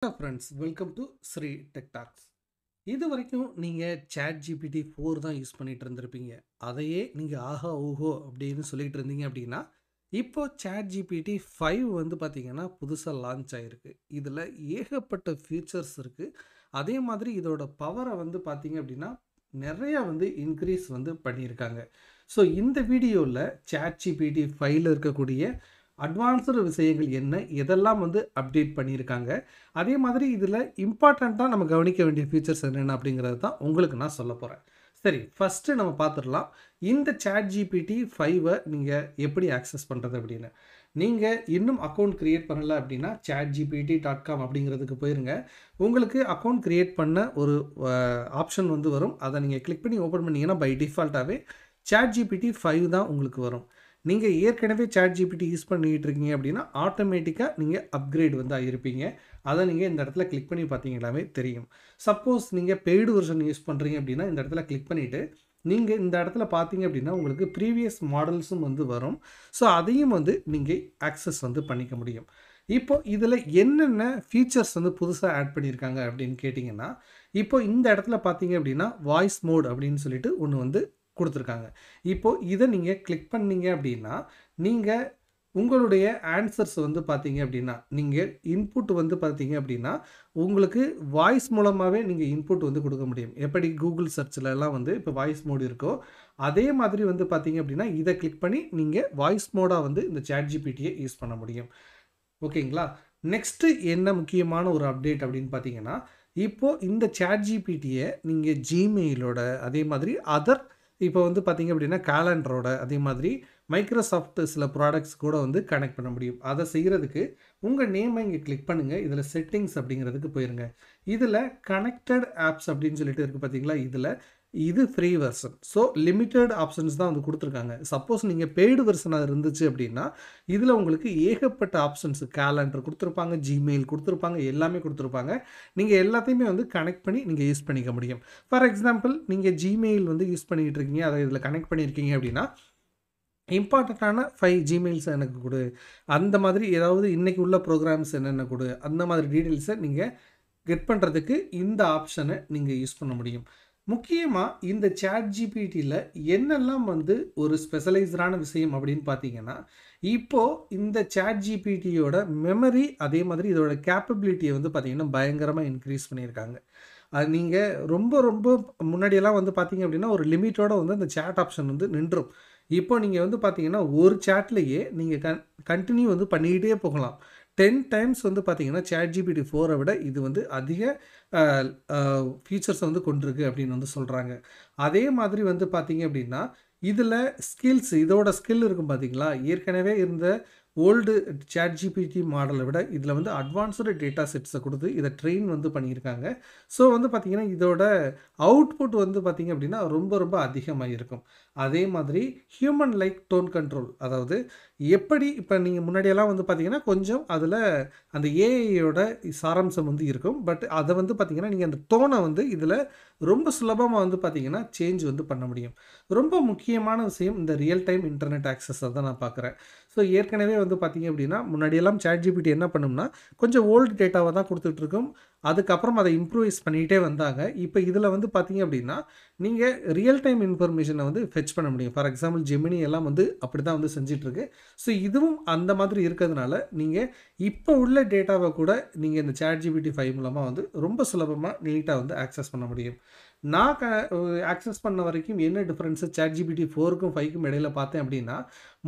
Friends welcome to Sri tech talks. இது வரைக்கும் நீங்கள் ChatGPT 4 தான் யூஸ் பண்ணிட்டு இருந்திருப்பீங்க. அதையே நீங்கள் ஆஹா ஓஹோ அப்படின்னு சொல்லிட்டு இருந்தீங்க அப்படின்னா, இப்போ ChatGPT 5 வந்து பார்த்தீங்கன்னா புதுசாக லான்ச் ஆகிருக்கு. இதில் ஏகப்பட்ட ஃபீச்சர்ஸ் இருக்குது. அதே மாதிரி இதோட பவரை வந்து பார்த்தீங்க அப்படின்னா நிறையா வந்து இன்க்ரீஸ் வந்து பண்ணியிருக்காங்க. ஸோ இந்த வீடியோவில் ChatGPT 5ல் இருக்கக்கூடிய அட்வான்ஸ்டு விஷயங்கள் என்ன, எதெல்லாம் வந்து அப்டேட் பண்ணியிருக்காங்க, அதே மாதிரி இதில் இம்பார்ட்டண்ட்டாக நம்ம கவனிக்க வேண்டிய ஃபீச்சர்ஸ் என்னென்ன அப்படிங்கிறது தான் உங்களுக்கு நான் சொல்ல போகிறேன். சரி, ஃபஸ்ட்டு நம்ம பார்த்துடலாம். இந்த ChatGPT 5 நீங்கள் எப்படி ஆக்சஸ் பண்ணுறது அப்படின்னு. நீங்கள் இன்னும் அக்கௌண்ட் க்ரியேட் பண்ணலை அப்படின்னா chatgpt.com அப்படிங்கிறதுக்கு போயிருங்க. உங்களுக்கு அக்கௌண்ட் க்ரியேட் பண்ண ஒரு ஆப்ஷன் வந்து வரும். அதை நீங்கள் கிளிக் பண்ணி ஓப்பன் பண்ணிங்கன்னா பை டிஃபால்ட்டாகவே ChatGPT 5 தான் உங்களுக்கு வரும். நீங்கள் ஏற்கனவே ChatGPT யூஸ் பண்ணிகிட்டு இருக்கீங்க அப்படின்னா ஆட்டோமேட்டிக்காக நீங்கள் அப்கிரேட் வந்து ஆகியிருப்பீங்க. அதை நீங்கள் இந்த இடத்துல கிளிக் பண்ணி பார்த்தீங்கன்னாவே தெரியும். சப்போஸ் நீங்கள் பெய்டு வெர்ஷன் யூஸ் பண்ணுறீங்க அப்படின்னா இந்த இடத்துல கிளிக் பண்ணிவிட்டு நீங்கள் இந்த இடத்துல பார்த்தீங்க அப்படின்னா உங்களுக்கு ப்ரீவியஸ் மாடல்ஸும் வந்து வரும். ஸோ அதையும் வந்து நீங்கள் ஆக்சஸ் வந்து பண்ணிக்க முடியும். இப்போ இதில் என்னென்ன ஃபீச்சர்ஸ் வந்து புதுசாக ஆட் பண்ணியிருக்காங்க அப்படின்னு கேட்டிங்கன்னா, இப்போ இந்த இடத்துல பார்த்தீங்க அப்படின்னா வாய்ஸ் மோட் அப்படின்னு சொல்லிட்டு ஒன்று வந்து கொடுத்துருக்காங்க. இப்போ இதை நீங்கள் கிளிக் பண்ணீங்க அப்படின்னா நீங்கள் உங்களுடைய ஆன்சர்ஸ் வந்து பார்த்தீங்க அப்படின்னா நீங்கள் இன்புட் வந்து பார்த்தீங்க அப்படின்னா உங்களுக்கு வாய்ஸ் மூலமாகவே நீங்கள் இன்புட் வந்து கொடுக்க முடியும். எப்படி கூகுள் சர்ச்லலாம் வந்து இப்போ வாய்ஸ் மோட் இருக்கோ அதே மாதிரி வந்து பார்த்தீங்க அப்படின்னா இதை கிளிக் பண்ணி நீங்கள் வாய்ஸ் மோடாக வந்து இந்த ChatGPT-யை யூஸ் பண்ண முடியும். ஓகேங்களா? நெக்ஸ்ட்டு என்ன முக்கியமான ஒரு அப்டேட் அப்படின்னு பார்த்தீங்கன்னா, இப்போது இந்த ChatGPT-யை நீங்கள் ஜிமெயிலோட அதே மாதிரி அதர் இப்போ வந்து பார்த்தீங்க அப்படின்னா கேலண்டரோட அதே மாதிரி மைக்ரோசாஃப்ட் சில ப்ராடக்ட்ஸ் கூட வந்து கனெக்ட் பண்ண முடியும். அதை செய்கிறதுக்கு உங்கள் நேமை இங்கே கிளிக் பண்ணுங்கள். இதில் செட்டிங்ஸ் அப்படிங்கிறதுக்கு போயிருங்க. இதில் கனெக்டட் ஆப்ஸ் அப்படின்னு சொல்லிட்டு இருக்குது பார்த்தீங்களா, இது free version. So limited options தான் வந்து கொடுத்துருக்காங்க. சப்போஸ் நீங்கள் பெய்டு வெர்ஷனாக இருந்துச்சு அப்படின்னா இதில் உங்களுக்கு ஏகப்பட்ட ஆப்ஷன்ஸ் கேலண்டர் கொடுத்துருப்பாங்க, ஜிமெயில் கொடுத்துருப்பாங்க, எல்லாமே கொடுத்துருப்பாங்க. நீங்கள் எல்லாத்தையுமே வந்து கனெக்ட் பண்ணி நீங்கள் யூஸ் பண்ணிக்க முடியும். ஃபார் எக்ஸாம்பிள் நீங்கள் ஜிமெயில் வந்து யூஸ் பண்ணிகிட்டு இருக்கீங்க, அதை இதில் கனெக்ட் பண்ணியிருக்கீங்க அப்படின்னா இம்பார்ட்டண்ட்டான 5 ஜிமெயில்ஸ் எனக்கு கொடு, அந்த மாதிரி ஏதாவது இன்றைக்கி உள்ள ப்ரோக்ராம்ஸ் என்னென்ன கொடு, அந்த மாதிரி டீட்டெயில்ஸை நீங்கள் கெட் பண்ணுறதுக்கு இந்த ஆப்ஷனை நீங்கள் யூஸ் பண்ண முடியும். முக்கியமாக இந்த ChatGPT-ல என்னெல்லாம் வந்து ஒரு ஸ்பெஷலைஸ்டான விஷயம் அப்படின்னு பார்த்தீங்கன்னா, இப்போது இந்த ChatGPT-யோட மெமரி அதே மாதிரி இதோட கேப்பபிலிட்டியை வந்து பார்த்தீங்கன்னா பயங்கரமாக இன்க்ரீஸ் பண்ணியிருக்காங்க. அது நீங்கள் ரொம்ப ரொம்ப முன்னாடியெல்லாம் வந்து பார்த்தீங்க அப்படின்னா ஒரு லிமிட்டோட வந்து அந்த சேட் ஆப்ஷன் வந்து நின்றும். இப்போ நீங்கள் வந்து பார்த்தீங்கன்னா ஒரு சேட்லேயே நீங்கள் கண்டினியூ வந்து பண்ணிக்கிட்டே போகலாம். 10 டைம்ஸ் வந்து பார்த்தீங்கன்னா ChatGPT 4 விட இது வந்து அதிக ஃபீச்சர்ஸை வந்து கொண்டிருக்கு அப்படின்னு வந்து சொல்கிறாங்க. அதே மாதிரி வந்து பார்த்தீங்க அப்படின்னா இதில் ஸ்கில்ஸ், இதோட ஸ்கில் இருக்கும் பார்த்தீங்களா, ஏற்கனவே இருந்த ஓல்டு ChatGPT மாடலை விட இதில் வந்து அட்வான்ஸ்டு டேட்டா செட்ஸை கொடுத்து இதை ட்ரெயின் வந்து பண்ணியிருக்காங்க. ஸோ வந்து பார்த்திங்கன்னா இதோட அவுட்புட் வந்து பார்த்திங்க அப்படின்னா ரொம்ப ரொம்ப அதிகமாக இருக்கும். அதே மாதிரி ஹியூமன் லைக் டோன் கண்ட்ரோல், அதாவது எப்படி இப்போ நீங்கள் முன்னாடியெல்லாம் வந்து பார்த்திங்கன்னா கொஞ்சம் அதில் அந்த ஏஐயோட சாராம்சம் வந்து இருக்கும். பட் அதை வந்து பார்த்திங்கன்னா நீங்கள் அந்த டோனை வந்து இதில் ரொம்ப சுலபமாக வந்து பார்த்திங்கன்னா சேஞ்ச் வந்து பண்ண முடியும். ரொம்ப முக்கியமான விஷயம் இந்த ரியல் டைம் இன்டர்நெட் ஆக்சஸை தான் நான் பார்க்குறேன். ஸோ ஏற்கனவே வந்து பார்த்திங்க அப்படின்னா முன்னாடியெல்லாம் ChatGPT என்ன பண்ணும்னா கொஞ்சம் ஓல்டு டேட்டாவை தான் கொடுத்துட்ருக்கும். அதுக்கப்புறம் அதை இம்ப்ரூவைஸ் பண்ணிகிட்டே வந்தாங்க. இப்போ இதில் வந்து பார்த்திங்க அப்படின்னா நீங்கள் ரியல் டைம் இன்ஃபர்மேஷனை வந்து ஃபெச் பண்ண முடியும். ஃபார் எக்ஸாம்பிள் ஜெமினி எல்லாம் வந்து அப்படி தான் வந்து செஞ்சிட்ருக்கு. ஸோ இதுவும் அந்த மாதிரி இருக்கிறதுனால நீங்கள் இப்போ உள்ள டேட்டாவை கூட நீங்கள் இந்த ChatGPT 5 மூலமாக வந்து ரொம்ப சுலபமாக நீட்டாக வந்து ஆக்சஸ் பண்ண முடியும். நான் ஆக்சஸ் பண்ண வரைக்கும் என்ன டிஃப்ரென்ஸு ChatGPT 4க்கும் 5க்கும் இடையில பார்த்தேன் அப்படின்னா,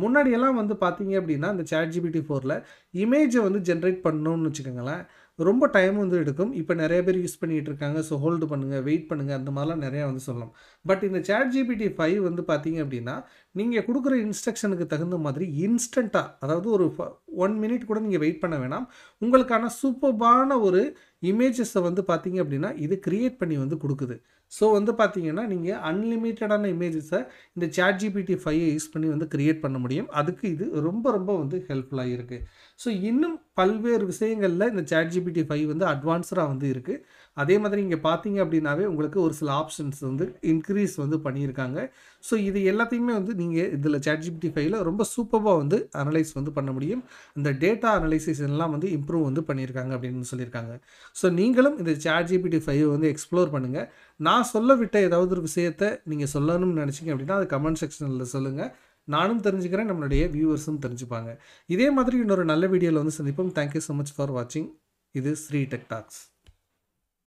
முன்னாடியெல்லாம் வந்து பார்த்தீங்க அப்படின்னா இந்த ChatGPT 4ல இமேஜை வந்து ஜென்ரேட் பண்ணணும்னு வச்சுக்கோங்களேன், ரொம்ப டைம் வந்து எடுக்கும். இப்போ நிறைய பேர் யூஸ் பண்ணிகிட்டு இருக்காங்க. ஸோ ஹோல்டு பண்ணுங்கள், வெயிட் பண்ணுங்கள், அந்த மாதிரிலாம் நிறையா வந்து சொல்லலாம். பட் இந்த ChatGPT 5 வந்து பார்த்தீங்க அப்படின்னா நீங்கள் கொடுக்குற இன்ஸ்ட்ரக்ஷனுக்கு தகுந்த மாதிரி இன்ஸ்டண்ட்டாக, அதாவது ஒரு 1 மினிட் கூட நீங்கள் வெயிட் பண்ண வேணாம், உங்களுக்கான சூப்பர்பான ஒரு இமேஜஸை வந்து பார்த்தீங்க அப்படின்னா இது கிரியேட் பண்ணி வந்து கொடுக்குது. ஸோ வந்து பார்த்தீங்கன்னா, நீங்க அன்லிமிட்டடான இமேஜஸ இந்த ChatGPT 5 யூஸ் பண்ணி வந்து கிரியேட் பண்ண முடியும். அதுக்கு இது ரொம்ப ரொம்ப வந்து ஹெல்ப்ஃபுல்லா இருக்கு. ஸோ இன்னும் பல்வேறு விஷயங்கள்ல இந்த ChatGPT 5 வந்து அட்வான்ஸ்டா வந்து இருக்கு. அதே மாதிரி இங்க பார்த்தீங்க அப்படின்னாவே உங்களுக்கு ஒரு சில ஆப்ஷன்ஸ் வந்து இன்கிரீஸ் வந்து பண்ணியிருக்காங்க. ஸோ இது எல்லாத்தையுமே வந்து நீங்க இதில ChatGPT 5ல ரொம்ப சூப்பர்பா வந்து அனலைஸ் வந்து பண்ண முடியும். இந்த டேட்டா அனலைசிஸ் எல்லாம் வந்து இம்ப்ரூவ் வந்து பண்ணியிருக்காங்க அப்படின்னு சொல்லியிருக்காங்க. ஸோ நீங்களும் இந்த ChatGPT 5 வந்து எக்ஸ்ப்ளோர் பண்ணுங்க. நான் சொல்ல விட்ட ஏதாவது ஒரு விஷயத்த நீங்க சொல்லணும்னு நினைச்சீங்க அப்படின்னா, அது கமெண்ட் செக்ஷன்ல சொல்லுங்க. நானும் தெரிஞ்சுக்கிறேன். நம்மளுடைய வியூவர்ஸும் தெரிஞ்சுப்பாங்க. இதே மாதிரி இன்னொரு நல்ல வீடியோல வந்து சந்திப்போம். Thank you so much for வாட்சிங். இது ஸ்ரீ டெக் டாக்ஸ்.